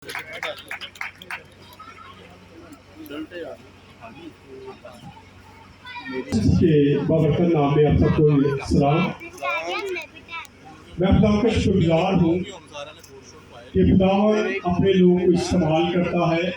के बाबरकत नाम में आप सबको सलाम। मैं खुदा का शुक्रगुजार हूँ कि खुदावन अपने लोगों को इस्तेमाल करता है।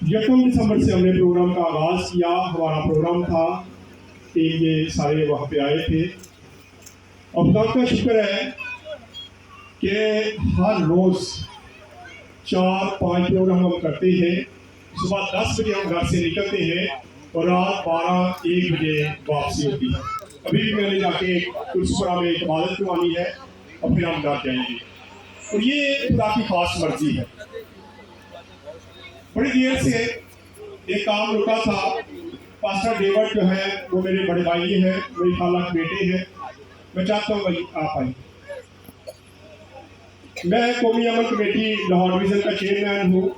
1 दिसंबर से हमने प्रोग्राम का आगाज़ किया। हमारा प्रोग्राम था कि ये सारे वहाँ पे आए थे और खुदा का शुक्र है कि हर रोज़ 4-5 प्रोग्राम हम करते हैं। सुबह 10 बजे हम घर से निकलते हैं और रात 12-1 बजे वापसी होती है। अभी भी मैंने जाके कुर्सपुरा में इबादत करवानी है और फिर हम घर जाएंगे और ये खुदा की खास मर्जी है। बड़ी देर से एक काम रुका था। पास्टर डेविड जो है वो मेरे बड़े भाई हैं, मेरी खाला के बेटे हैं। मैं चाहता हूँ भाई आप आइए। मैं कौमी अमल कमेटी लाहौर डिवीज़न का चेयरमैन हूँ।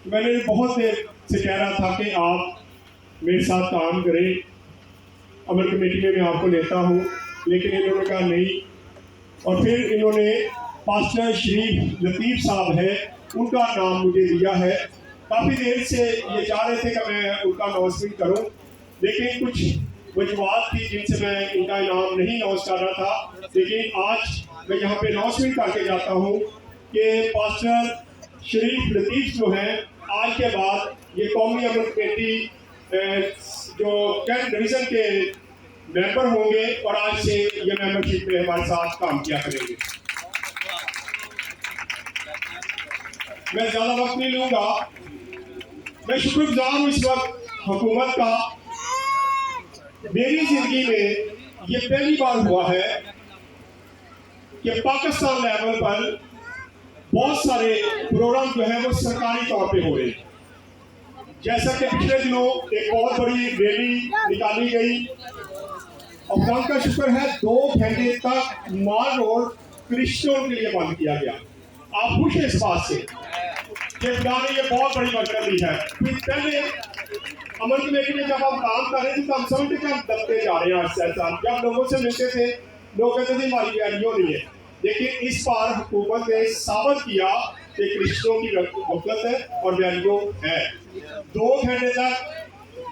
मैंने बहुत देर से कह रहा था कि आप मेरे साथ काम करें, अमल कमेटी में मैं आपको लेता हूँ, लेकिन इन्होंने कहा नहीं। और फिर इन्होंने पास्टर शरीफ लतीफ़ साहब है, उनका नाम मुझे दिया है। काफ़ी देर से ये चाह रहे थे कि मैं उनका अनाउंसमेंट करूँ, लेकिन कुछ वजूहात थी जिनसे मैं इनका नाम नहीं अनाउंस कर रहा था। लेकिन आज मैं यहाँ पे अनाउंसमेंट करके जाता हूँ कि पास्टर शरीफ लतीफ़ जो हैं आज के बाद ये कौमी अमल कमेटी जो कैंट डिवीज़न के मेंबर होंगे और आज से ये मेंबरशिप में हमारे साथ काम किया करेंगे। मैं ज़्यादा वक्त नहीं लूँगा। मैं शुक्रगुजार हूँ इस वक्त हुकूमत का। मेरी ज़िंदगी में ये पहली बार हुआ है कि पाकिस्तान लेवल पर बहुत सारे प्रोग्राम जो है वो सरकारी तौर पे हो रहे हैं। जैसा कि पिछले दिनों एक बहुत बड़ी रैली निकाली गई और खुदा का शुक्र है 2 घंटे तक माल रोड क्रिश्चियनों के लिए बंद किया गया। आप खुश हैं इस बात से कि खुदा ने ये बहुत बड़ी बरकत दी है। फिर पहले अमल कमेटी में जब हम काम कर रहे थे तो हम समझते कि हम दबते जा रहे हैं। जब लोगों से मिलते थे लोग कहते थे हमारी वैल्यू नहीं है, लेकिन इस बार हुकूमत ने साबित किया कि क्रिश्चियनों की वक़्त है और वैल्यू है। 2 घंटे तक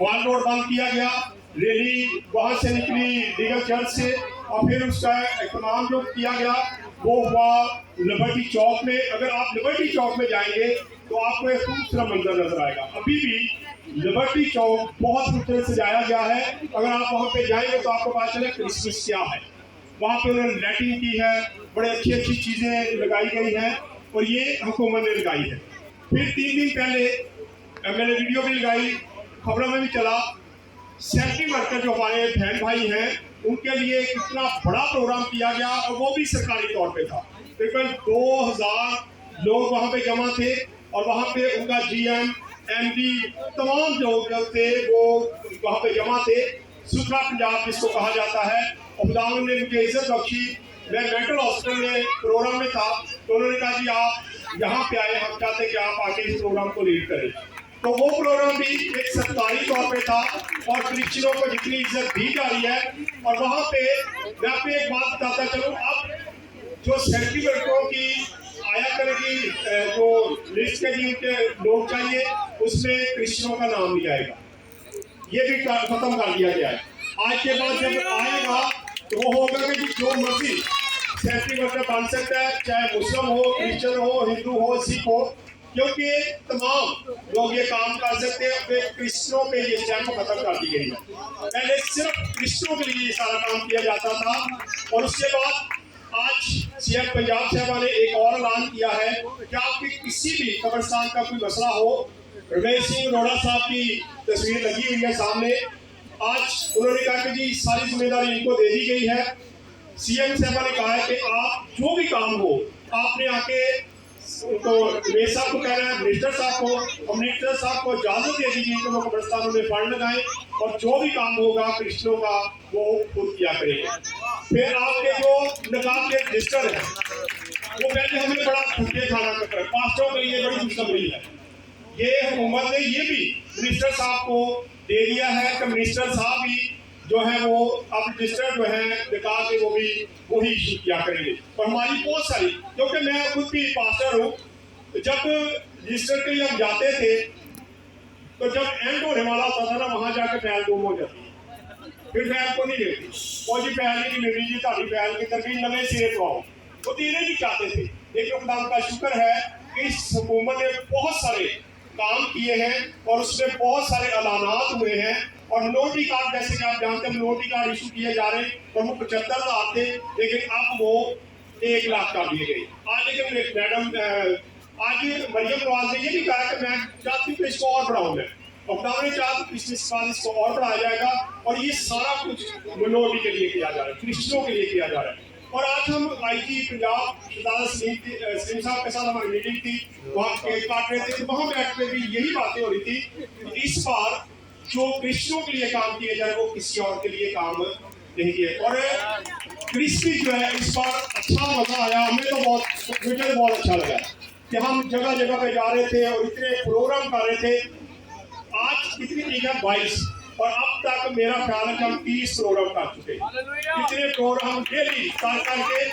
माल रोड बंद किया गया। रैली वहाँ से निकली लीगल चर्च से और फिर उसका एहतमाम जो किया गया वो हुआ लिबर्टी चौक में। अगर आप लिबर्टी चौक में जाएंगे तो आपको एक खूबसूरत मंजर नजर आएगा। अभी भी लिबर्टी चौक बहुत खूबसूरत सजाया गया है। अगर आप वहाँ पे जाएंगे तो आपको पता चले क्रिसमस क्या है। वहाँ पे उन्होंने लाइटिंग की है, बड़े अच्छी चीज़ें लगाई गई हैं और ये हुकूमत ने लगाई है। फिर 3 दिन पहले मैंने वीडियो भी लगाई, खबरों में भी चला। सेफ्टी वर्कर जो हमारे बहन भाई हैं उनके लिए कितना बड़ा प्रोग्राम किया गया और वो भी सरकारी तौर पे था। तकरीबन 2000 लोग वहाँ पे जमा थे और वहाँ पे उनका GM MD तमाम लोग जो थे वो वहाँ पे जमा थे। सुथरा पंजाब जिसको कहा जाता है। और खुदावंद ने मुझे इज्जत बख्शी। मैं मेंटल हॉस्पिटल में प्रोग्राम में था तो उन्होंने कहा कि आप यहाँ पे आए, हम चाहते हैं कि आप आके इस प्रोग्राम को लीड करें। तो वो प्रोग्राम भी एक सरकारी तौर पे था और क्रिश्चियनों को जितनी इज्जत दी जा रही है। और वहाँ पे मैं आपको एक बात बताता चलूँ, अब जो सेफ्टी वर्करों की आया करेगी जो लिस्ट के लिए उनके लोग चाहिए उसमें क्रिश्चियनों का नाम नहीं आएगा। ये भी खत्म कर दिया गया है। आज के बाद जब आएगा तो वो होगा कि जो मर्जी सेफ्टी वर्कर बन सकता है, चाहे मुस्लिम हो, क्रिश्चियन हो, हिंदू हो, सिख हो, क्योंकि तमाम लोग ये काम कर सकते हैं। फिर क्रिश्चियनों पे ये स्टैम्प खत्म कर दी गई है। पहले सिर्फ क्रिश्चियनों के लिए ये सारा काम किया जाता था और उसके बाद आज CM पंजाब साहबा ने एक और ऐलान किया है कि आपकी किसी भी कब्रिस्तान का कोई मसला हो, रमेश सिंह अरोड़ा साहब की तस्वीर लगी हुई है सामने। आज उन्होंने कहा कि जी सारी जिम्मेदारी इनको दे दी गई है। CM साहबा ने कहा है कि आप जो भी काम हो आपने आके तो रमेश साहब को कहना है, मिनिस्टर साहब को, और मिनिस्टर साहब को इजाजत दे दीजिए कि वो कब्रिस्तानों में फंड लगाएं और जो भी काम होगा क्रिश्चियनों का वो खुद किया करेंगे। फिर आपके जो नकाब के रजिस्टर है वो पहले हमें बड़ा धक्के खाना पड़ता है, पास्टरों के लिए बड़ी खुशखबरी है। ये हुकूमत ने ये भी मिनिस्टर साहब को दे दिया है कि मिनिस्टर साहब भी जो है वो अब रजिस्टर जो है निकाल के वो भी वही इशू किया करेंगे। और हमारी बहुत सारी, क्योंकि मैं खुद भी पास्टर हूँ, जब रजिस्टर के लिए हम जाते थे तो जब एंड होने वाला होता था ना, वहां जाके फैल गुम हो जाती है, फिर फैल को नहीं मिलती, और जी फैल नहीं मिली जी, ताड़ी फैल की तरफ नवे सिरे तो आओ, वो देने नहीं चाहते थे। लेकिन खुदा का शुक्र है कि इस हुकूमत ने बहुत सारे काम किए हैं और उसमें बहुत सारे ऐलानात हुए हैं। और मिनोरिटी कार्ड, जैसे कि आप जानते हैं, मिनोरिटी कार्ड इशू किए जा रहे हैं, और वो 75,000 थे, लेकिन अब वो 1 लाख कर दिए गए। आज लेकिन मैडम आज मरियम नवाज ने ये भी कहा कि मैं चाहती हूँ इसको और बढ़ाऊँ, मैं और खुदा ने चाहा तो पिछले साल इसको और बढ़ाया जाएगा। और ये सारा कुछ मिनोरिटी के लिए किया जा रहा है, क्रिश्चियनों के लिए किया जा रहा है। और आज हम आईजी पंजाब शहजादा सलीम साहब के साथ हमारी मीटिंग थी, वहाँ केक काट रहे थे, तो वहाँ बैठ के भी यही बातें हो रही थी कि इस बार जो क्रिश्चियनों के लिए काम किए जाए वो किसी और के लिए काम नहीं किए। और क्रिस्पी जो है इस बार अच्छा मजा आया, हमें तो मुझे बहुत अच्छा लगा कि हम जगह जगह पे जा रहे थे और इतने प्रोग्राम कर रहे थे। आज कितनी चीज है 22, और अब तक मेरा ख्याल है कि हम 30 प्रोग्राम कर चुके हैं। कितने प्रोग्राम डेली कर करके,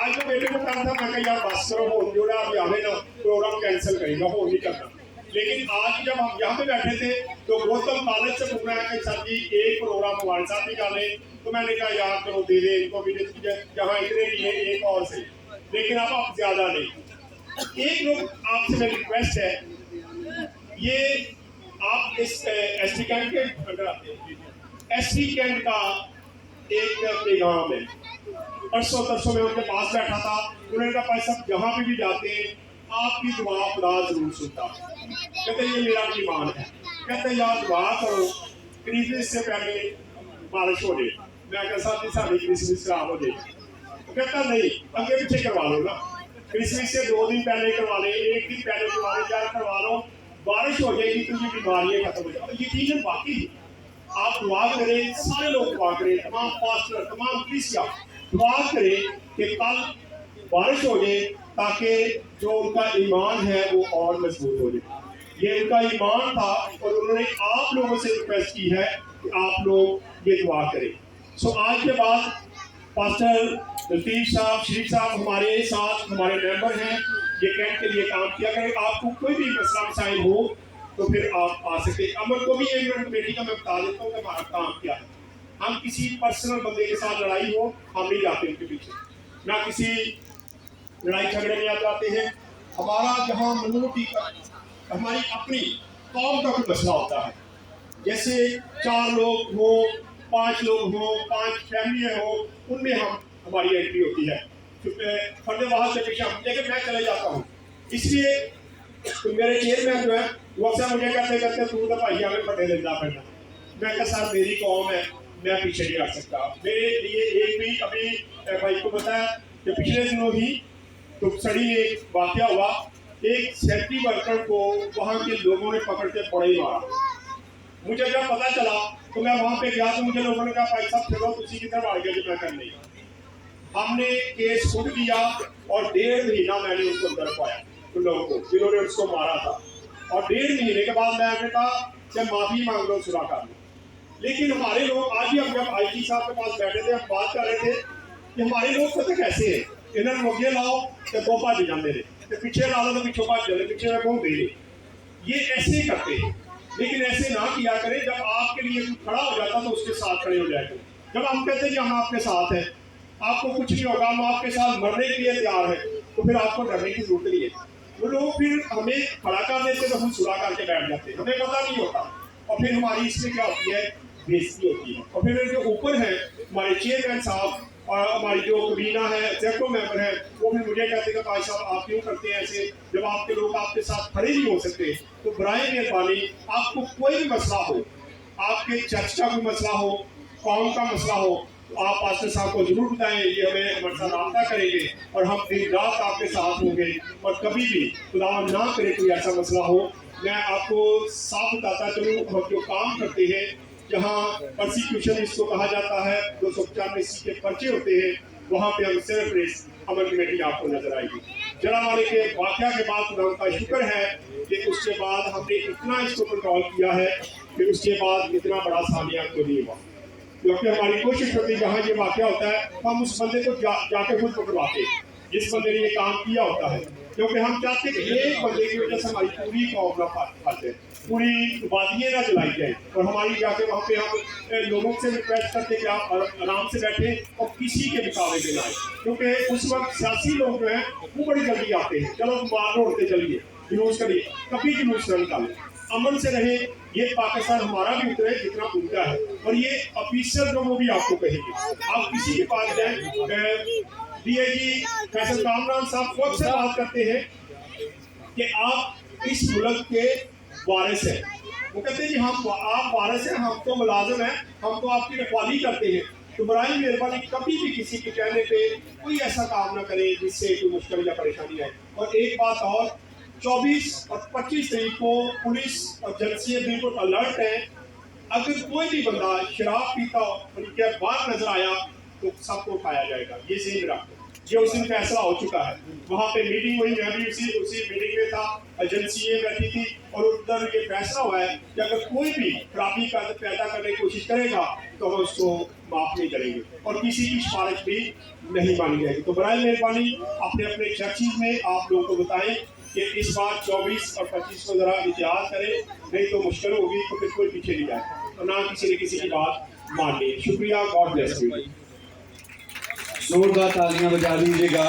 आज तो बेटे को कहा था, मैं यार बस करो, हो जोड़ा अभी आवे ना, प्रोग्राम कैंसिल करेगा, हो नहीं करना। लेकिन आज जब हम यहाँ पे बैठे थे तो गौतम कॉलेज से पूछना है कि सर जी एक प्रोग्राम हमारे साथ भी कर लें, तो मैंने कहा यार चलो दे दे इनको भी, जहाँ इतने लिए एक और से, लेकिन अब ज्यादा नहीं। एक लोग आपसे मेरी रिक्वेस्ट है, ये आप इस एसटी कैंप के अंदर आते हैं, एसटी कैंप का एक पैगाम है। परसों में उनके पास बैठा था, उन्होंने कहा भाई साहब जहाँ भी जाते हैं आपकी दुआ खुदा जरूर सुनता। कहते ये मेरा ईमान है, कहते यार दुआ करो क्रिसमस से पहले बारिश हो जाए। मैं कहता साहब सारी क्रिसमस खराब हो जाए, तो कहता नहीं अगे पीछे करवा लो ना, क्रिसमस से 2 दिन पहले करवा ले, 1 दिन पहले करवा ले, 4 करवा लो, बारिश हो जाएगी तो ये बीमारियां खत्म हो जाएगी। ये चीजें बाकी आप दुआ करें, सारे लोग दुआ करें, तमाम पास्टर, तमाम क्रिश्चियन दुआ करें कि कल बारिश हो जाए, ताकि जो उनका ईमान है वो और मजबूत हो जाए। ये उनका ईमान था और उन्होंने आप लोगों से रिक्वेस्ट की है कि आप लोग ये दुआ करें। सो आज के बाद पास्टर लतीफ साहब, शरीफ साहब हमारे साथ, हमारे मेंबर हैं, ये कैंप के लिए काम किया करें। आपको कोई भी मसला मसाइल हो तो फिर आप आ सकते। अमर को भी एक मिनट कमेटी का मैं बता देता हूँ कि हमारा काम क्या है। हम किसी पर्सनल बंदे के साथ लड़ाई हो, हम नहीं जाते उनके पीछे, ना किसी लड़ाई झगड़े में आ जाते हैं। हमारा जहाँ मिनोरिटी का, हमारी अपनी कौम का कोई मसला होता है, जैसे 4 लोग हो, 5 लोग हो, 5 फैमिली हो, उनमें हमारी एंट्री होती है। फंडे वहां से पीछे, लेकिन मैं चले जाता हूँ। इसलिए तो मेरे चेयरमैन जो है वो अक्सर मुझे कहते कहते तू तो भाई हमें फटे लेना पड़ना। मैं कहा सर मेरी कौम है, मैं पीछे नहीं रख सकता। मेरे लिए एक भी अभी भाई को पता है कि पिछले दिनों ही तुपसड़ी में एक वाकया हुआ, एक सेफ्टी वर्कर को वहाँ के लोगों ने पकड़ के पड़े ही मारा। मुझे जब पता चला तो मैं वहाँ पे गया, तो मुझे लोगों ने कहा भाई साहब चलो उसी की तरफ आ गया जो मैं कर नहीं। हमने केस खुद किया और 1.5 महीना मैंने उसको अंदर पाया, उन लोगों को जिन्होंने उसको मारा था। और 1.5 महीने के बाद मैंने कहा कि माफी मांग लो, सुना कर लो। लेकिन हमारे लोग आज भी, हम जब आईजी साहब के पास बैठे थे, हम बात कर रहे थे कि हमारे लोग पता कैसे है, इन्होंने मोगे लाओ तो दो भज जाते हैं, तो पीछे ला लो तो पिछों भज जाते, पीछे में बहुत दे। ये ऐसे ही करते हैं, लेकिन ऐसे ना किया करें। जब आपके लिए खड़ा हो जाता तो उसके साथ खड़े हो जाए। जब हम कहते हैं कि हम आपके साथ हैं, आपको कुछ नहीं होगा, हम आपके साथ मरने के लिए तैयार है, तो फिर आपको डरने की जरूरत नहीं है। वो लोग फिर हमें खड़ा कर देते तो हम सुलह करके बैठ जाते, हमें पता नहीं होता, और फिर हमारी इसमें क्या होती है, बेइज्जती होती है। और फिर जो ऊपर है हमारे चेयरमैन साहब और हमारी जो कबीना है, एक्जेक्टिव मेंबर है, वो भी मुझे कहते हैं भाई साहब आप क्यों करते हैं ऐसे, जब आपके लोग आपके साथ खड़े नहीं हो सकते। तो बराए मेहरबानी आपको कोई भी मसला हो, आपके चर्च का कोई मसला हो, कौम का मसला हो, आप पास्टर साहब को जरूर बताएं, ये हमें हमारे साथ रब्ता करेंगे और हम दिन रात आपके साथ होंगे। और कभी भी खुदा ना करे कोई ऐसा मसला हो, मैं आपको साफ बताता चलूँ, हम जो काम करते हैं, जहाँ परसिक्यूशन इसको कहा जाता है, 295 के पर्चे होते हैं, वहाँ पे हम सिर्फ रेस अमर कमेटी आपको नजर आएगी। जलावाले के वाक़या के बाद खुदा का शुक्र है कि उसके बाद हमने इतना इसको कंट्रोल किया है कि उसके बाद इतना बड़ा सामिया को नहीं हुआ। क्योंकि हमारी कोशिश होती है जहाँ ये वाक़या होता है हम उस बंदे को जाके खुद पकड़वाते हैं जिस बंदे ने ये काम किया होता है, क्योंकि हम चाहते हैं कि एक बंदे की वजह से हमारी पूरी कौम ना फंस जाए, पूरी वादियाँ ना जलाई जाए। और हमारी जाके वहाँ पे हम लोगों से रिक्वेस्ट करते कि आप आराम से बैठे और किसी के मुकाबले में ना आए, क्योंकि उस वक्त सियासी लोग जो हैं वो बड़ी जल्दी आते हैं, चलो मार उड़ते चलिए, जुलूस करिए, कभी जुलूस न निकालें, अमन से रहे। ये पाकिस्तान हमारा भी उतना है जितना उनका है। और ये ऑफिसर जो वो भी आपको कहेंगे, आप किसी के पास जाए, डीआईजी फैसल कामरान साहब खुद से बात करते हैं कि आप इस मुल्क के वारिस हैं। वो कहते हैं जी हम आप वारिस हैं, हम तो मुलाजिम हैं, हम तो आपकी रखवाली करते हैं, तो बराए मेहरबानी कभी भी किसी के कहने पे कोई ऐसा काम ना करें जिससे कोई मुश्किल या परेशानी आए। और एक बात और, 24 और 25 तारीख को पुलिस और जलसिये बिल्कुल अलर्ट है, अगर कोई भी बंदा शराब पीता उनके बाहर नजर आया तो सबको उठाया जाएगा, ये सही रखो। ये उस दिन फैसला हो चुका है, वहाँ पे मीटिंग हुई, मैं भी उसी मीटिंग में था, एजेंसी बैठी थी और उधर ये फैसला हुआ है कि अगर कोई भी खराबी का पैदा करने की कोशिश करेगा तो हम उसको माफ नहीं करेंगे और किसी की सिफारिश भी नहीं मानी जाएगी। तो बराए मेहरबानी अपने अपने चर्चिज में आप लोगों को बताएं कि इस बार 24 और 25 को जरा इतिहाद करें, नहीं तो मुश्किल होगी, तो फिर कोई पीछे नहीं जाए तो ना किसी ने किसी की बात माननी। शुक्रिया, गॉड ब्लेस यू। जोरदार तालियां बजा दीजिएगा।